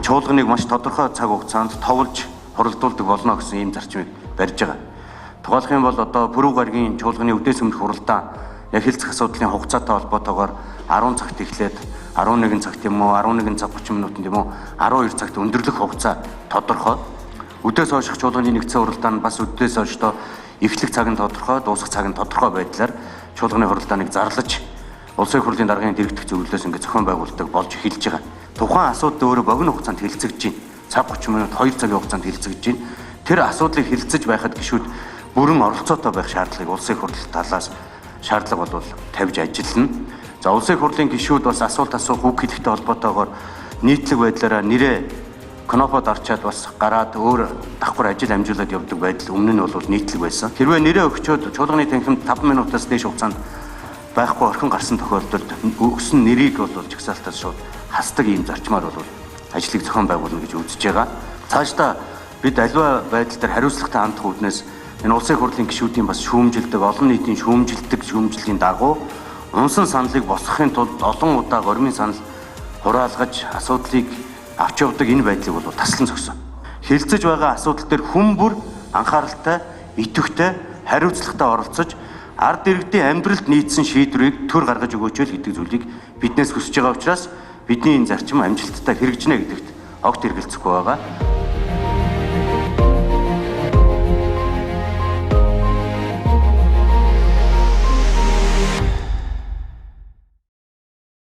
чуулганыг маш тодорхой цаг хугацаанд товлж хуралдуулдаг болно гэсэн ийм зарчмыг барьж байгаа. Тухайлх юм бол одоо Пүрэв гаригийн чуулганы үдээс өмнөх хуралдаан яг хэлцэх асуудлын хугацаатай холбоотойгоор 10 цагт эхлээд 11 цагт юм уу 11 цаг 30 минутанд юм уу 12 цагт өндөрлөх хугацаа тодорхой. Үдээс хойших чуулганы нэгдсэн хуралдаан бас үдээс хойшдоо эхлэх цаг нь тодорхой, дуусах цаг нь тодорхой байдлаар чуулганы хуралдааныг зарлаж улсын хурлын даргын дэргэдэх зөвлөлөөс ингээд зохион байгуулдаг болж эхэлж байгаа. Тухайн асуудал өөрөө богино хугацаанд хэлэлцэж байна. Цаг 30 минут 2 цагийн хугацаанд хэлэлцэж байна. Тэр асуудлыг хэлэлцэж байхад гишүүд бүрэн оролцоотой байх шаардлагыг улсын хурл талаас шаардлага бол тавьж ажиллана. За улсын хурлын гишүүд бас асуулт асуух үг хэлэхтэй холбоотойгоор нийтлэг байдлаараа нэрээ кнопод орчаад бас гараад өөр давхар ажил амжуулаад явдаг байдал өмнө нь бол нийтлэг байсан. Хэрвээ нэрээ өгчөөд чуулганы танхимд 5 минутаас дээш хугацаанд байхгүй орхин гарсан тохиолдолд өгсөн нэрийг бол жагсаалтаас шууд хасдаг ийм зарчмаар бол ажлыг зохион байгуулна гэж үзэж байгаа. Цаашдаа бид аливаа байдал дээр хариуцлагатай хандах үүднээс энэ улсын хурлын гишүүдийн бас шүүмжилдэг, олон нийтийн шүүмжиллийн дагуу унсан саналыг босгохын тулд олон удаа гормын санал хураалгаж асуудлыг авч явдаг энэ байдлыг бол таслан зогсоо. Хэлцэж байгаа асуудал дээр хүн бүр анхааралтай, идэвхтэй, хариуцлагатай оролцож ард иргэдийн амьдралд нийцсэн шийдвэрийг төр гаргаж өгөөч л гэдэг зүйлийг биднээс хүсэж байгаа учраас бидний энэ зарчим амжилттай хэрэгжинэ гэдэгт огт эргэлзэхгүй байгаа.